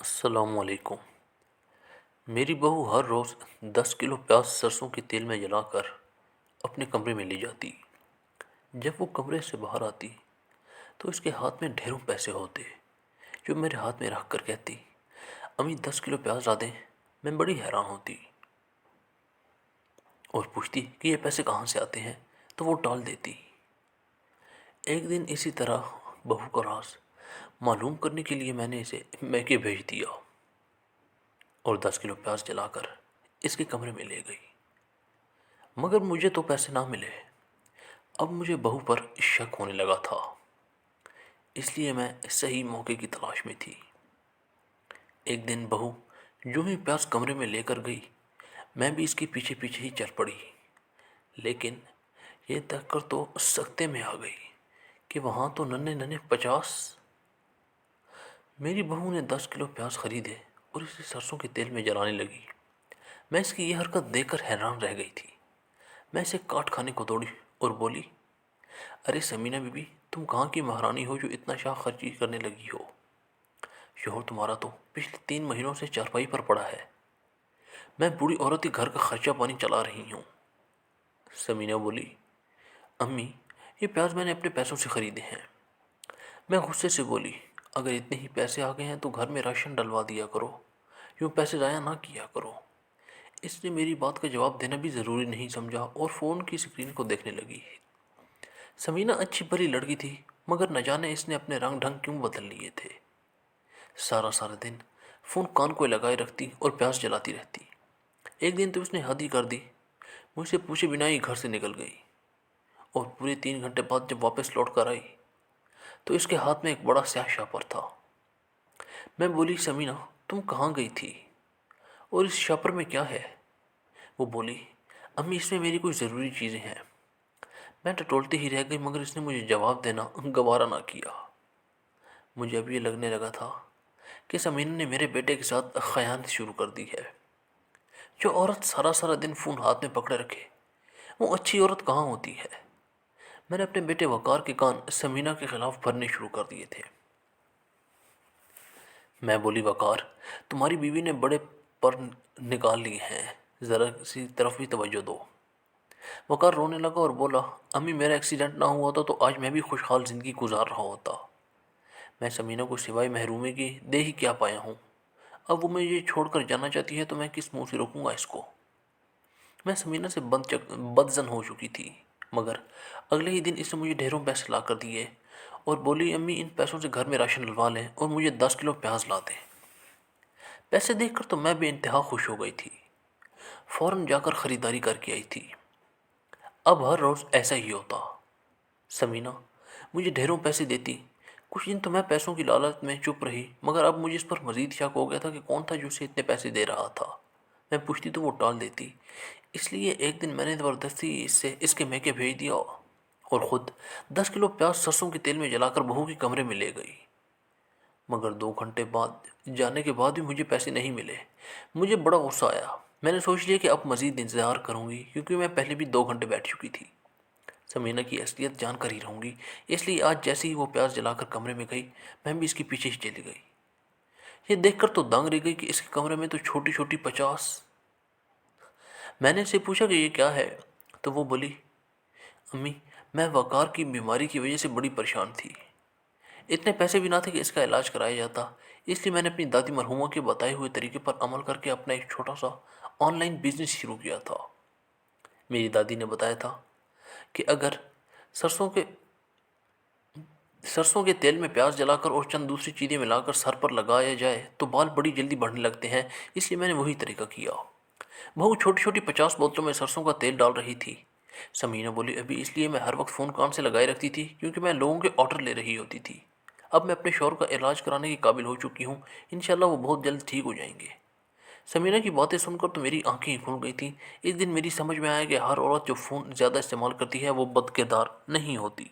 السلام علیکم۔ میری بہو ہر روز 10 کلو پیاز سرسوں کے تیل میں جلا کر اپنے کمرے میں لے جاتی۔ جب وہ کمرے سے باہر آتی تو اس کے ہاتھ میں ڈھیروں پیسے ہوتے جو میرے ہاتھ میں رکھ کر کہتی، امی 10 کلو پیاز لا دیں۔ میں بڑی حیران ہوتی اور پوچھتی کہ یہ پیسے کہاں سے آتے ہیں تو وہ ٹال دیتی۔ ایک دن اسی طرح بہو کا راز معلوم کرنے کے لیے میں نے اسے میکے بھیج دیا اور 10 کلو پیاز جلا کر اس کے کمرے میں لے گئی، مگر مجھے تو پیسے نہ ملے۔ اب مجھے بہو پر شک ہونے لگا تھا، اس لیے میں صحیح موقع کی تلاش میں تھی۔ ایک دن بہو جو ہی پیاز کمرے میں لے کر گئی، میں بھی اس کے پیچھے پیچھے ہی چل پڑی، لیکن یہ دیکھ کر تو سکتے میں آ گئی کہ وہاں تو ننھے ننھے 50۔ میری بہو نے 10 کلو پیاز خریدے اور اسے سرسوں کے تیل میں جلانے لگی۔ میں اس کی یہ حرکت دیکھ کر حیران رہ گئی تھی۔ میں اسے کاٹ کھانے کو دوڑی اور بولی، ارے سمینہ بی بی، تم کہاں کی مہارانی ہو جو اتنا شاہ خرچی کرنے لگی ہو؟ شوہر تمہارا تو پچھلے 3 مہینوں سے چارپائی پر پڑا ہے، میں بوڑھی عورت ہی گھر کا خرچہ پانی چلا رہی ہوں۔ سمینہ بولی، امی یہ پیاز میں نے اپنے پیسوں سے خریدے ہیں۔ میں غصے سے بولی، اگر اتنے ہی پیسے آ گئے ہیں تو گھر میں راشن ڈلوا دیا کرو، یوں پیسے ضائع نہ کیا کرو۔ اس نے میری بات کا جواب دینا بھی ضروری نہیں سمجھا اور فون کی اسکرین کو دیکھنے لگی۔ سمینہ اچھی بھلی لڑکی تھی، مگر نہ جانے اس نے اپنے رنگ ڈھنگ کیوں بدل لیے تھے۔ سارا دن فون کان کو لگائے رکھتی اور پیاز جلاتی رہتی۔ ایک دن تو اس نے حد ہی کر دی، مجھ سے پوچھے بنا ہی گھر سے نکل گئی اور پورے 3 گھنٹے بعد جب واپس لوٹ کر آئی تو اس کے ہاتھ میں ایک بڑا سیاہ شاپر تھا۔ میں بولی، سمینہ تم کہاں گئی تھی اور اس شاپر میں کیا ہے؟ وہ بولی، امی اس میں میری کوئی ضروری چیزیں ہیں۔ میں ٹٹولتی ہی رہ گئی، مگر اس نے مجھے جواب دینا گوارا نہ کیا۔ مجھے اب یہ لگنے لگا تھا کہ سمینہ نے میرے بیٹے کے ساتھ خیانت شروع کر دی ہے۔ جو عورت سارا دن فون ہاتھ میں پکڑے رکھے وہ اچھی عورت کہاں ہوتی ہے؟ میں نے اپنے بیٹے وقار کے کان سمینہ کے خلاف بھرنے شروع کر دیے تھے۔ میں بولی، وقار تمہاری بیوی نے بڑے پر نکال لیے ہیں، ذرا سی طرف بھی توجہ دو۔ وقار رونے لگا اور بولا، امی میرا ایکسیڈنٹ نہ ہوا ہوتا تو آج میں بھی خوشحال زندگی گزار رہا ہوتا۔ میں سمینہ کو سوائے محرومی کی دے ہی کیا پایا ہوں؟ اب وہ مجھے چھوڑ کر جانا چاہتی ہے تو میں کس منہ سے روکوں گا اس کو؟ میں سمینہ سے بدظن ہو چکی تھی، مگر اگلے ہی دن اس نے مجھے ڈھیروں پیسے لا کر دیے اور بولی، امی ان پیسوں سے گھر میں راشن ڈلوا لیں اور مجھے 10 کلو پیاز لا دیں۔ پیسے دیکھ کر تو میں بے انتہا خوش ہو گئی تھی، فوراً جا کر خریداری کر کے آئی تھی۔ اب ہر روز ایسا ہی ہوتا۔ سمینہ مجھے ڈھیروں پیسے دیتی، کچھ دن تو میں پیسوں کی لالچ میں چپ رہی، مگر اب مجھے اس پر مزید شک ہو گیا تھا کہ کون تھا جو اسے اتنے پیسے دے رہا تھا۔ میں پوچھتی تو وہ ٹال دیتی، اس لیے ایک دن میں نے زبردستی اس کے میکے بھیج دیا اور خود 10 کلو پیاز سرسوں کے تیل میں جلا کر بہو کے کمرے میں لے گئی۔ مگر 2 گھنٹے بعد جانے کے بعد بھی مجھے پیسے نہیں ملے۔ مجھے بڑا غصہ آیا، میں نے سوچ لیا کہ اب مزید انتظار کروں گی، کیونکہ میں پہلے بھی 2 گھنٹے بیٹھ چکی تھی۔ سمینہ کی اصلیت جان کر ہی رہوں گی، اس لیے آج جیسے ہی وہ پیاز جلا کر کمرے میں گئی، میں بھی اس کے پیچھے ہی چلی گئی۔ یہ دیکھ کر تو دنگ رہ گئی کہ اس کے کمرے میں تو چھوٹی چھوٹی 50۔ میں نے اسے پوچھا کہ یہ کیا ہے تو وہ بولی، امی میں وقار کی بیماری کی وجہ سے بڑی پریشان تھی، اتنے پیسے بھی نہ تھے کہ اس کا علاج کرایا جاتا، اس لیے میں نے اپنی دادی مرحومہ کے بتائے ہوئے طریقے پر عمل کر کے اپنا ایک چھوٹا سا آن لائن بزنس شروع کیا تھا۔ میری دادی نے بتایا تھا کہ اگر سرسوں کے تیل میں پیاز جلا کر اور چند دوسری چیزیں ملا کر سر پر لگایا جائے تو بال بڑی جلدی بڑھنے لگتے ہیں، اس لیے میں نے وہی طریقہ کیا۔ بہو چھوٹی چھوٹی 50 بوتلوں میں سرسوں کا تیل ڈال رہی تھی۔ سمینہ بولی، ابھی اس لیے میں ہر وقت فون کان سے لگائے رکھتی تھی کیونکہ میں لوگوں کے آرڈر لے رہی ہوتی تھی۔ اب میں اپنے شوہر کا علاج کرانے کے قابل ہو چکی ہوں، انشاءاللہ وہ بہت جلد ٹھیک ہو جائیں گے۔ سمینہ کی باتیں سن کر تو میری آنکھیں کھل گئی تھیں۔ اس دن میری سمجھ میں آیا کہ ہر عورت جو فون زیادہ استعمال کرتی ہے وہ بد کردار نہیں ہوتی۔